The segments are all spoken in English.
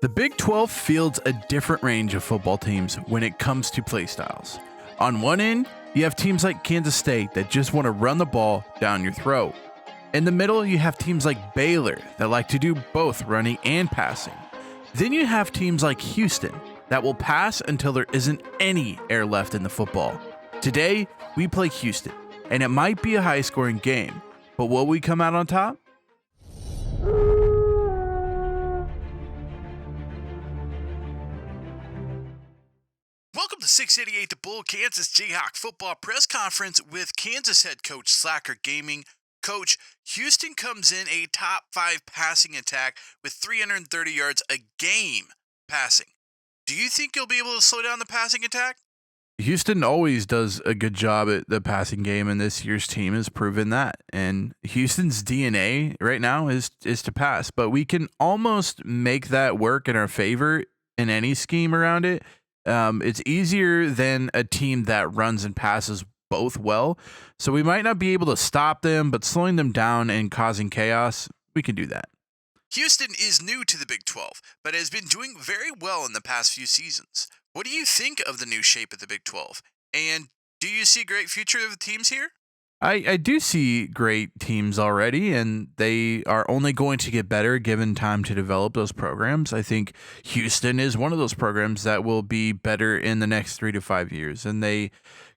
The Big 12 fields a different range of football teams when it comes to play styles. On one end, you have teams like Kansas State that just want to run the ball down your throat. In the middle, you have teams like Baylor that like to do both running and passing. Then you have teams like Houston that will pass until there isn't any air left in the football. Today, we play Houston, and it might be a high-scoring game, but will we come out on top? Welcome to 688 The Bull, Kansas Jayhawk football press conference with Kansas head coach Slacker Gaming. Coach, Houston comes in a top 5 passing attack with 330 yards a game passing. Do you think you'll be able to slow down the passing attack? Houston always does a good job at the passing game, and this year's team has proven that. And Houston's DNA right now is to pass, but we can almost make that work in our favor in any scheme around it. It's easier than a team that runs and passes both well, so we might not be able to stop them, but slowing them down and causing chaos, we can do that. Houston is new to the Big 12, but has been doing very well in the past few seasons. What do you think of the new shape of the Big 12? And do you see a great future of the teams here? I do see great teams already, and they are only going to get better given time to develop those programs. I think Houston is one of those programs that will be better in the next 3 to 5 years, and they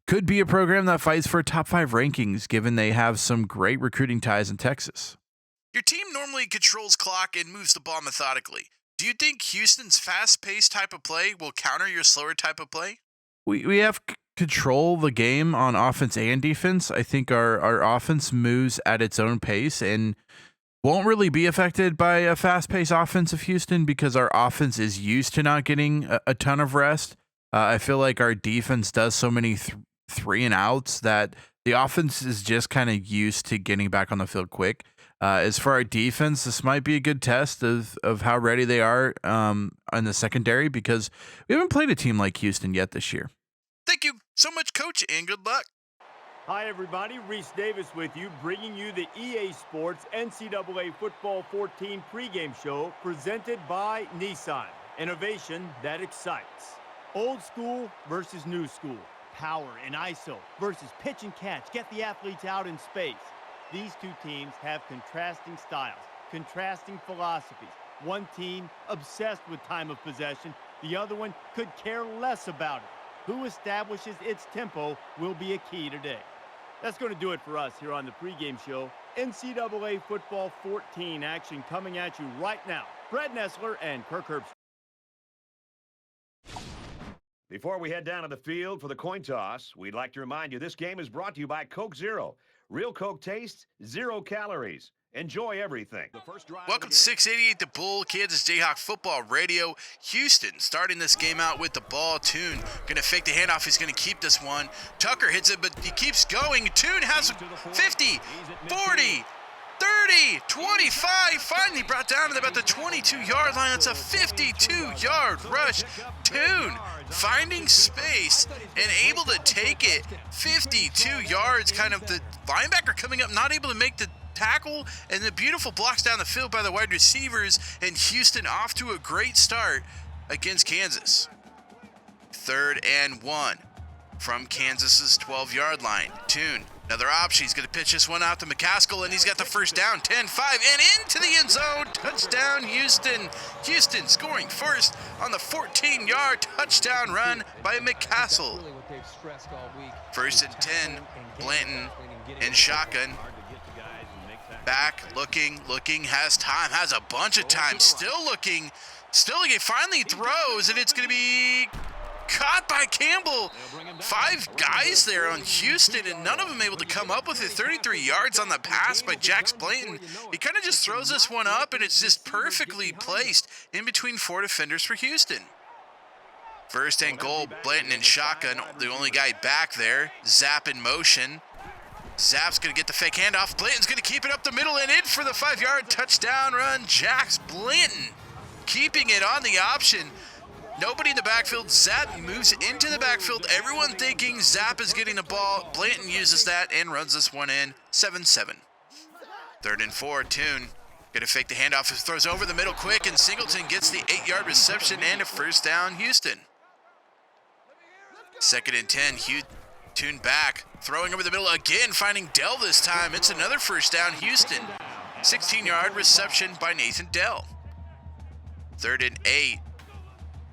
could be a program that fights for top 5 rankings given they have some great recruiting ties in Texas. Your team normally controls clock and moves the ball methodically. Do you think Houston's fast-paced type of play will counter your slower type of play? We have control the game on offense and defense. I think our offense moves at its own pace and won't really be affected by a fast-paced offense of Houston because our offense is used to not getting a ton of rest. I feel like our defense does so many three and outs that the offense is just kind of used to getting back on the field quick. As for our defense, this might be a good test of how ready they are in the secondary because we haven't played a team like Houston yet this year. Thank you so much, Coach, and good luck. Hi, everybody. Reese Davis with you, bringing you the EA Sports NCAA Football 14 pregame show presented by Nissan. Innovation that excites. Old school versus new school. Power and ISO versus pitch and catch. Get the athletes out in space. These two teams have contrasting styles, contrasting philosophies. One team obsessed with time of possession. The other one could care less about it. Who establishes its tempo will be a key today. That's going to do it for us here on the pregame show. NCAA Football 14 action coming at you right now. Brad Nessler and Kirk Herbst. Before we head down to the field for the coin toss, we'd like to remind you this game is brought to you by Coke Zero. Real Coke taste, 0 calories. Enjoy everything. Welcome to 688 The Bull, Kansas Jayhawk football radio. Houston starting this game out with the ball. Toon going to fake the handoff. He's going to keep this one. Tucker hits it, but he keeps going. Toon has 50, 40, 30, 25, finally brought down to about the 22-yard line. That's a 52-yard rush. Toon finding space and able to take it 52 yards. Kind of the linebacker coming up, not able to make the tackle, and the beautiful blocks down the field by the wide receivers, and Houston off to a great start against Kansas. 3rd and 1 from Kansas's 12-yard line. Toon, another option. He's going to pitch this one out to McCaskill, and he's got the first down, 10-5, and into the end zone. Touchdown, Houston. Houston scoring first on the 14-yard touchdown run by McCaskill. 1st and 10, Blanton in shotgun. Back, looking, has time, has a bunch of time, still looking, finally throws, and it's going to be caught by Campbell. 5 guys there on Houston, and none of them able to come up with it. 33 yards on the pass by Jax Blanton. He kind of just throws this one up, and it's just perfectly placed in between 4 defenders for Houston. 1st and goal, Blanton in shotgun, the only guy back there. Zap in motion. Zap's going to get the fake handoff. Blanton's going to keep it up the middle and in for the 5-yard touchdown run. Jax Blanton keeping it on the option. Nobody in the backfield. Zap moves into the backfield. Everyone thinking Zap is getting the ball. Blanton uses that and runs this one in. 7-7. 3rd and 4, Toon Gonna fake the handoff, throws over the middle quick, and Singleton gets the 8-yard reception and a first down, Houston. 2nd and 10, Tune back, throwing over the middle again, finding Dell this time. It's another first down, Houston. 16-yard reception by Nathan Dell. 3rd and 8.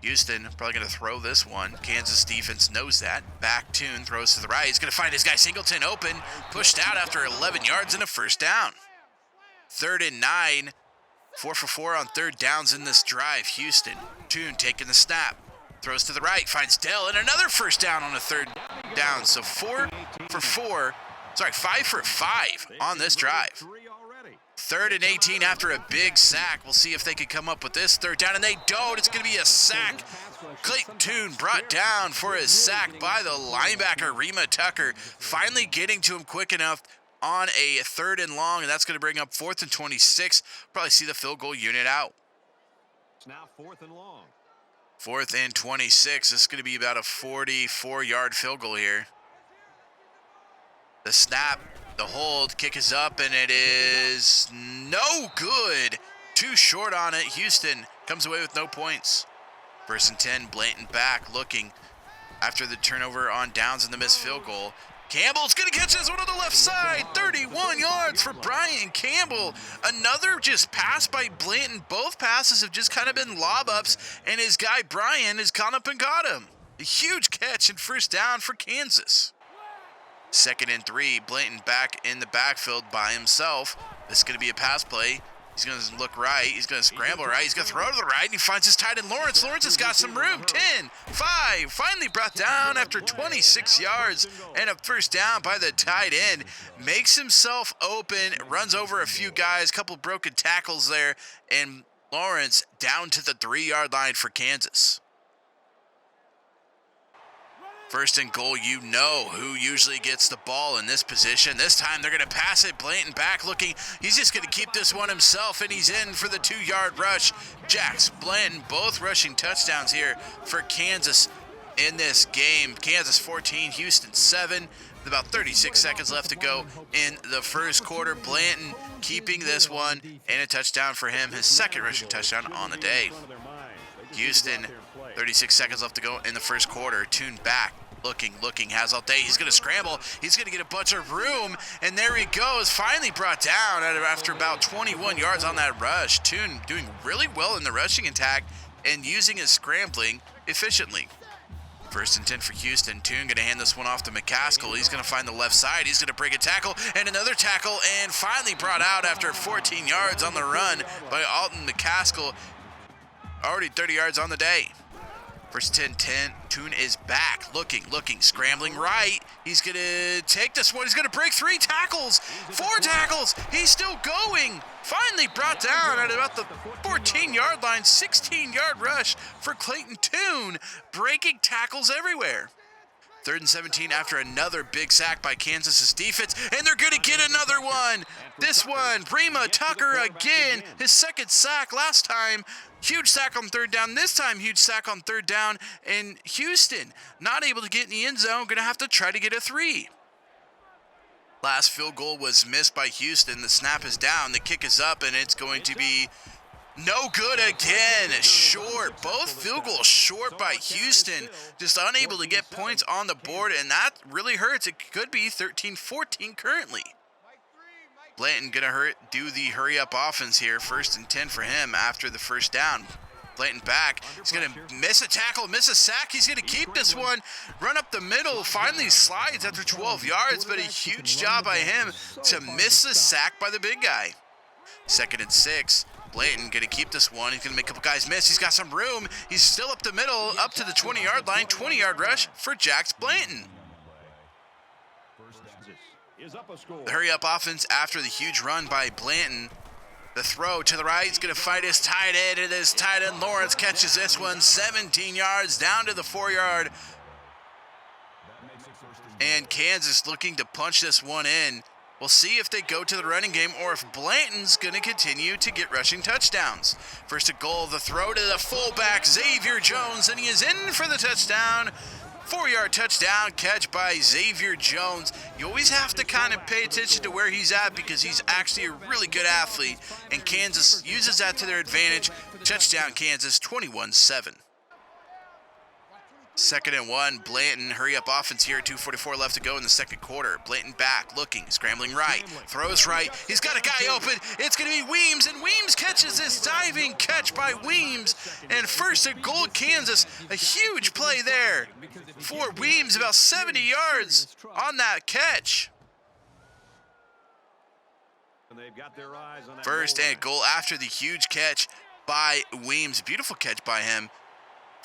Houston probably going to throw this one. Kansas defense knows that. Back Tune throws to the right. He's going to find his guy Singleton open. Pushed out after 11 yards and a first down. 3rd and 9. 4 for 4 on 3rd downs in this drive. Houston. Tune taking the snap. Throws to the right. Finds Dell and another first down on a 3rd down. So 5 for 5 on this drive. 3rd and 18 after a big sack. We'll see if they can come up with this 3rd down, and they don't. It's going to be a sack. Clayton Tune brought down for his sack by the linebacker, Rima Tucker, finally getting to him quick enough on a 3rd and long, and that's going to bring up 4th and 26. Probably see the field goal unit out. It's now 4th and long. 4th and 26. This is going to be about a 44-yard field goal here. The snap, the hold, kick is up, and it is no good. Too short on it. Houston comes away with no points. 1st and 10, Blanton back looking after the turnover on downs and the missed field goal. Campbell's going to catch this one on the left side. 31 yards for Brian Campbell. Another just pass by Blanton. Both passes have just kind of been lob ups, and his guy Brian has gone up and got him. A huge catch and first down for Kansas. 2nd and 3, Blanton back in the backfield by himself. This is going to be a pass play. He's going to look right. He's going to scramble right. He's going to throw to the right, and he finds his tight end, Lawrence. Lawrence has got some room. 10, 5, finally brought down after 26 yards and a first down by the tight end. Makes himself open, runs over a few guys, couple broken tackles there, and Lawrence down to the 3-yard line for Kansas. 1st and goal, you know who usually gets the ball in this position. This time they're going to pass it. Blanton back looking. He's just going to keep this one himself, and he's in for the 2-yard rush. Jax, Blanton, both rushing touchdowns here for Kansas in this game. Kansas 14, Houston 7. With about 36 seconds left to go in the first quarter. Blanton keeping this one, and a touchdown for him. His 2nd rushing touchdown on the day. Houston, 36 seconds left to go in the first quarter. Tune back, looking, has all day. He's going to scramble. He's going to get a bunch of room, and there he goes. Finally brought down after about 21 yards on that rush. Tune doing really well in the rushing attack and using his scrambling efficiently. 1st and 10 for Houston. Tune going to hand this one off to McCaskill. He's going to find the left side. He's going to break a tackle and another tackle, and finally brought out after 14 yards on the run by Alton McCaskill. Already 30 yards on the day. 1st and 10, Tune is back, looking, scrambling right. He's going to take this one. He's going to break 3 tackles, 4 tackles. He's still going. Finally brought down at about the 14-yard line, 16-yard rush for Clayton Tune, breaking tackles everywhere. 3rd and 17 after another big sack by Kansas's defense, and they're going to get another one. This one, Rima Tucker again, his 2nd sack last time. Huge sack on 3rd down. This time, huge sack on 3rd down. And Houston, not able to get in the end zone, going to have to try to get a 3. Last field goal was missed by Houston. The snap is down. The kick is up, and it's going to be no good again. Short. Both field goals short by Houston. Just unable to get points on the board, and that really hurts. It could be 13-14 currently. Blanton gonna do the hurry-up offense here. 1st and 10 for him after the first down. Blanton back. He's gonna miss a tackle, miss a sack. He's gonna keep this one. Run up the middle. Finally slides after 12 yards, but a huge job by him to miss the sack by the big guy. 2nd and 6. Blanton gonna keep this one. He's gonna make a couple guys miss. He's got some room. He's still up the middle, up to the 20-yard line. 20-yard rush for Jax Blanton. The hurry-up offense after the huge run by Blanton. The throw to the right. He's going to fight his tight end, and his tight end Lawrence catches this one 17 yards down to the 4-yard. And Kansas looking to punch this one in. We'll see if they go to the running game or if Blanton's going to continue to get rushing touchdowns. 1st and goal, the throw to the fullback, Xavier Jones, and he is in for the touchdown. 4-yard touchdown catch by Xavier Jones. You always have to kind of pay attention to where he's at because he's actually a really good athlete, and Kansas uses that to their advantage. Touchdown Kansas, 21-7. 2nd and 1, Blanton, hurry up offense here, 2:44 left to go in the second quarter. Blanton back, looking, scrambling right, throws right, he's got a guy open, it's going to be Weems, and Weems catches this diving catch by Weems, and 1st and goal Kansas, a huge play there for Weems, about 70 yards on that catch. 1st and goal after the huge catch by Weems, beautiful catch by him.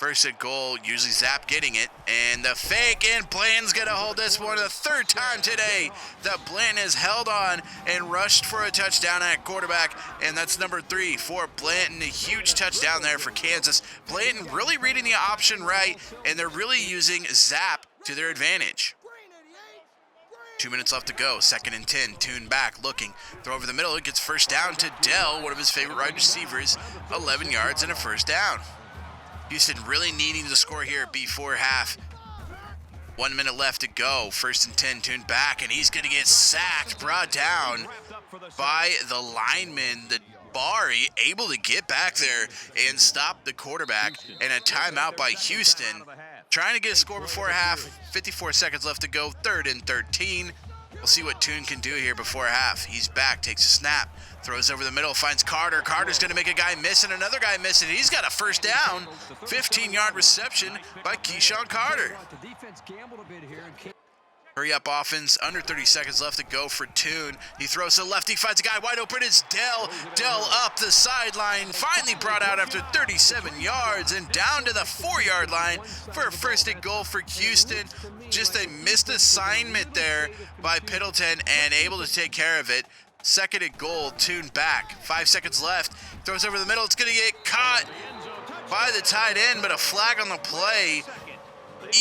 1st and goal, usually Zap getting it, and the fake, and Blanton's gonna hold this one the 3rd time today that Blanton has held on and rushed for a touchdown at quarterback, and that's number 3 for Blanton. A huge touchdown there for Kansas. Blanton really reading the option right, and they're really using Zap to their advantage. 2 minutes left to go, 2nd and 10, Tune back, looking, throw over the middle, it gets 1st down to Dell, one of his favorite wide receivers, 11 yards and a 1st down. Houston really needing to score here before half. 1 minute left to go. 1st and 10, Tune back, and he's going to get sacked, brought down by the lineman. The Bari able to get back there and stop the quarterback, and a timeout by Houston. Trying to get a score before half. 54 seconds left to go. 3rd and 13. We'll see what Tune can do here before half. He's back, takes a snap. Throws over the middle, finds Carter. Carter's going to make a guy miss and another guy miss, and he's got a 1st down. 15-yard reception by Keyshawn Carter. Hurry up offense, under 30 seconds left to go for Tune. He throws to the left, he finds a guy wide open. It's Dell. Dell up the sideline, finally brought out after 37 yards and down to the 4-yard line for a 1st and goal for Houston. Just a missed assignment there by Piddleton and able to take care of it. 2nd and goal, Tune back, 5 seconds left, throws over the middle, it's going to get caught by the tight end, but a flag on the play.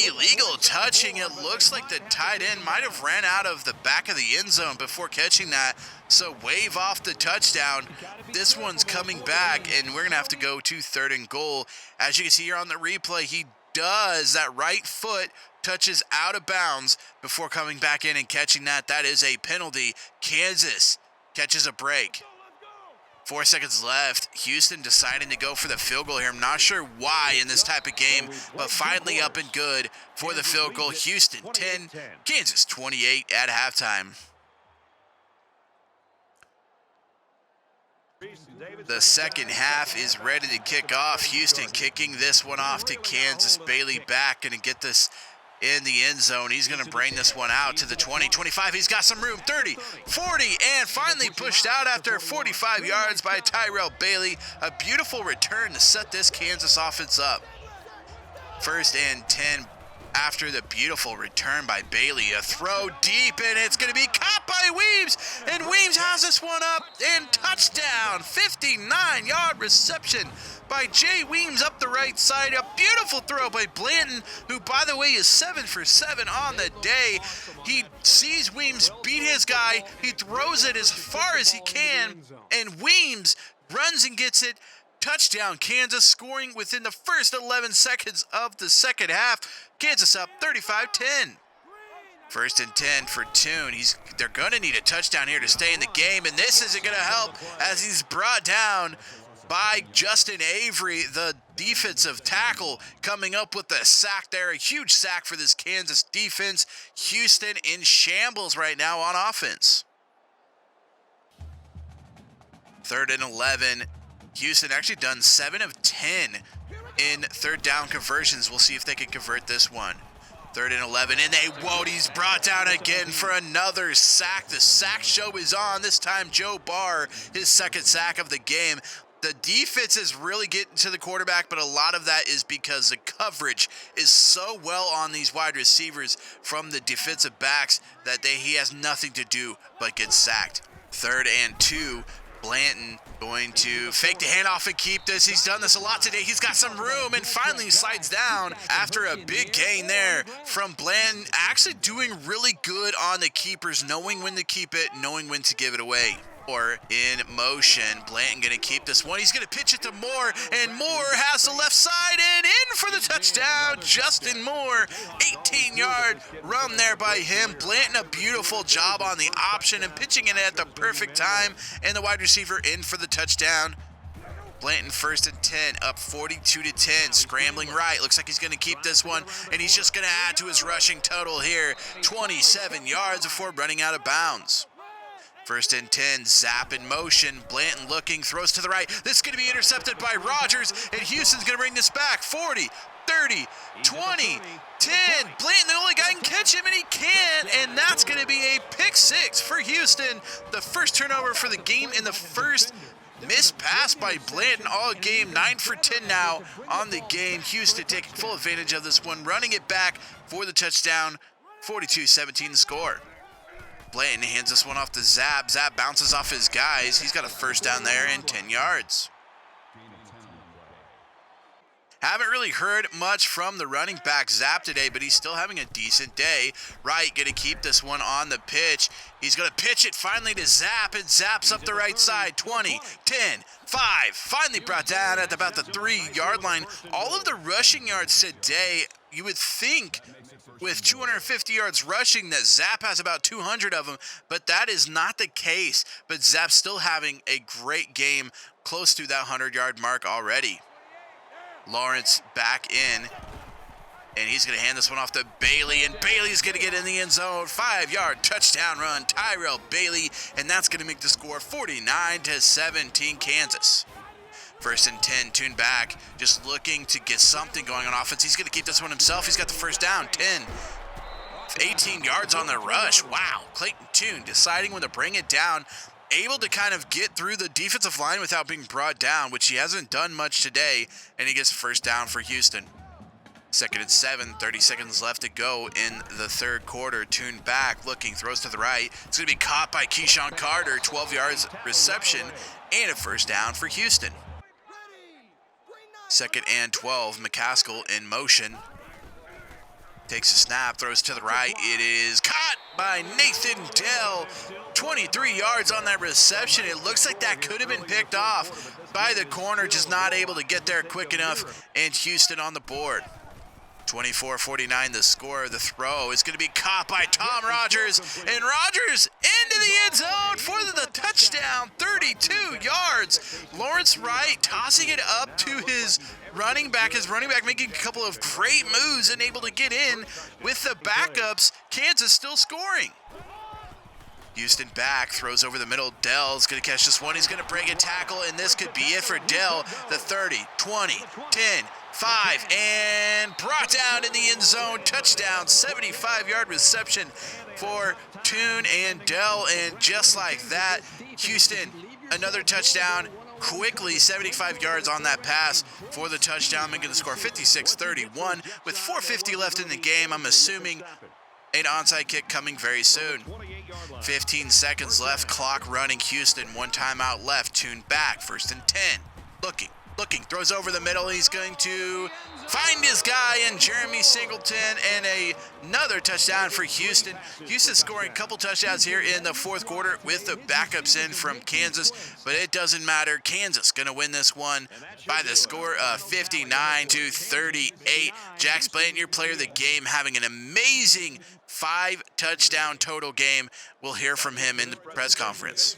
Illegal touching. It looks like the tight end might have ran out of the back of the end zone before catching that, so wave off the touchdown. This one's coming back, and we're going to have to go to 3rd and goal. As you can see here on the replay, he does, that right foot touches out of bounds before coming back in and catching that. That is a penalty. Kansas catches a break. 4 seconds left. Houston deciding to go for the field goal here. I'm not sure why in this type of game, but finally up and good for the field goal. Houston 10, Kansas 28 at halftime. The second half is ready to kick off. Houston kicking this one off to Kansas. Bailey back, going to get this in the end zone. He's going to bring this one out to the 20, 25. He's got some room, 30, 40, and finally pushed out after 45 yards by Tyrell Bailey. A beautiful return to set this Kansas offense up. 1st and 10 after the beautiful return by Bailey. A throw deep, and it's going to be caught by Weems, and Weems has this one up, and touchdown. 59-yard reception by Jay Weems up the right side. A beautiful throw by Blanton, who, by the way, is 7 for 7 on the day. He sees Weems beat his guy. He throws it as far as he can, and Weems runs and gets it. Touchdown, Kansas, scoring within the first 11 seconds of the second half. Kansas up 35-10. 1st and 10 for Tune. They're going to need a touchdown here to stay in the game, and this isn't going to help as he's brought down by Justin Avery, the defensive tackle, coming up with a sack there. A huge sack for this Kansas defense. Houston in shambles right now on offense. 3rd and 11. Houston actually done 7 of 10 in 3rd down conversions. We'll see if they can convert this one. 3rd and 11, and he's brought down again for another sack. The sack show is on. This time, Joe Barr, his 2nd sack of the game. The defense is really getting to the quarterback, but a lot of that is because the coverage is so well on these wide receivers from the defensive backs that he has nothing to do but get sacked. 3rd and 2. Blanton going to fake the handoff and keep this. He's done this a lot today. He's got some room and finally slides down after a big gain there from Blanton. Actually doing really good on the keepers, knowing when to keep it, knowing when to give it away. Or in motion, Blanton going to keep this one. He's going to pitch it to Moore, and Moore has the left side and in for the touchdown. Justin Moore, 18-yard run there by him. Blanton, a beautiful job on the option and pitching it at the perfect time. And the wide receiver in for the touchdown. Blanton 1st and 10, up 42-10, scrambling right. Looks like he's going to keep this one, and he's just going to add to his rushing total here. 27 yards before running out of bounds. 1st and 10, zap in motion. Blanton looking, throws to the right. This is going to be intercepted by Rogers, and Houston's going to bring this back. 40, 30, 20, 10. Blanton, the only guy can catch him, and he can't, and that's going to be a pick six for Houston. The first turnover for the game in the first. Missed pass by Blanton all game, 9 for 10 now on the game. Houston taking full advantage of this one, running it back for the touchdown. 42-17 the score. Blanton hands this one off to Zap. Zap bounces off his guys. He's got a first down there and 10 yards. Haven't really heard much from the running back Zap today, but he's still having a decent day. Wright going to keep this one on the pitch. He's going to pitch it finally to Zap, and Zap's up the right side. 20, 10, 5. Finally brought down at about the 3-yard line. All of the rushing yards today, you would think with 250 yards rushing that Zap has about 200 of them, but that is not the case. But Zap's still having a great game, close to that 100-yard mark already. Lawrence back in, and he's going to hand this one off to Bailey, and Bailey's going to get in the end zone. 5-yard touchdown run, Tyrell Bailey, and that's going to make the score 49-17 Kansas. 1st and 10, Tune back, just looking to get something going on offense. He's going to keep this one himself. He's got the first down, 10. 18 yards on the rush. Wow, Clayton Tune deciding when to bring it down. Able to kind of get through the defensive line without being brought down, which he hasn't done much today, and he gets first down for Houston. 2nd and 7, 30 seconds left to go in the third quarter. Tune back, looking, throws to the right. It's going to be caught by Keyshawn Carter, 12 yards reception, and a first down for Houston. 2nd and 12, McCaskill in motion. Takes a snap, throws to the right. It is caught by Nathan Dell. 23 yards on that reception. It looks like that could have been picked off by the corner, just not able to get there quick enough, and Houston on the board. 24-49 the score. The throw is going to be caught by Tom Rogers, and Rogers into the end zone for the touchdown, 32 yards. Lawrence Wright tossing it up to his running back making a couple of great moves and able to get in with the backups. Kansas still scoring. Houston back, throws over the middle. Dell's going to catch this one. He's going to break a tackle, and this could be it for Dell. The 30, 20, 10, 5, and brought down in the end zone. Touchdown, 75-yard reception for Tune and Dell, and just like that, Houston, another touchdown. Quickly, 75 yards on that pass for the touchdown, making the score 56-31. With 4:50 left in the game, I'm assuming an onside kick coming very soon. 15 seconds left, clock running. Houston, one timeout left. Tune back, 1st and 10. Looking, throws over the middle. He's going to find his guy in Jeremy Singleton, and another touchdown for Houston. Houston scoring a couple touchdowns here in the fourth quarter with the backups in from Kansas, but it doesn't matter. Kansas going to win this one by the score of 59-38. Jax Blanton, your player of the game, having an amazing 5-touchdown total game. We'll hear from him in the press conference.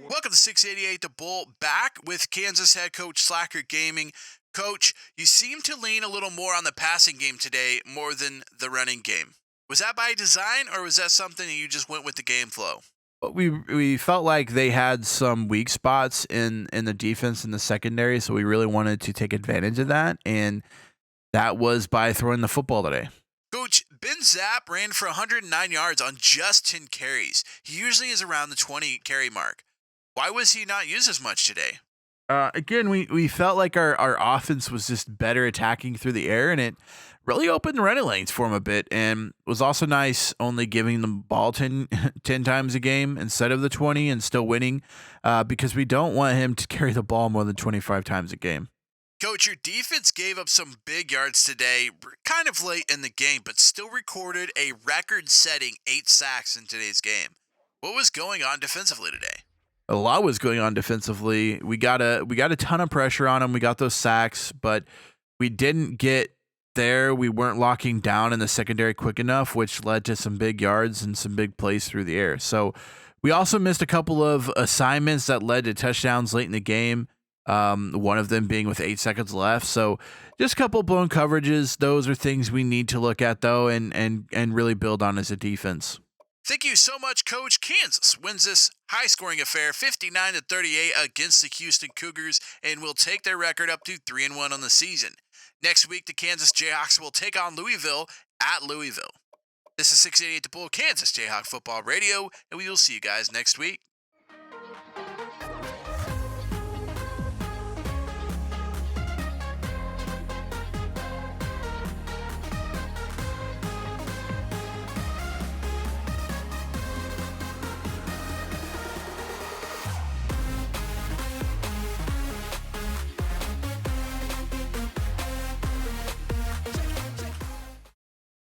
Welcome to 688 The Bull, back with Kansas head coach Slacker Gaming. Coach, you seem to lean a little more on the passing game today more than the running game. Was that by design, or was that something that you just went with the game flow? We felt like they had some weak spots in the defense in the secondary, so we really wanted to take advantage of that, and that was by throwing the football today. Coach, Ben Zapp ran for 109 yards on just 10 carries. He usually is around the 20 carry mark. Why was he not used as much today? Again, we felt like our offense was just better attacking through the air, and it really opened the running lanes for him a bit, and was also nice only giving the ball 10 times a game instead of the 20 and still winning, because we don't want him to carry the ball more than 25 times a game. Coach, your defense gave up some big yards today, kind of late in the game, but still recorded a record-setting 8 sacks in today's game. What was going on defensively today? A lot was going on defensively. We got a ton of pressure on him. We got those sacks, but we didn't get there. We weren't locking down in the secondary quick enough, which led to some big yards and some big plays through the air. So we also missed a couple of assignments that led to touchdowns late in the game. One of them being with 8 seconds left. So just a couple blown coverages. Those are things we need to look at though, and really build on as a defense. Thank you so much, Coach. Kansas wins this high-scoring affair 59-38 against the Houston Cougars and will take their record up to 3-1 on the season. Next week, the Kansas Jayhawks will take on Louisville at Louisville. This is 688 The Bull, Kansas Jayhawk Football Radio, and we will see you guys next week.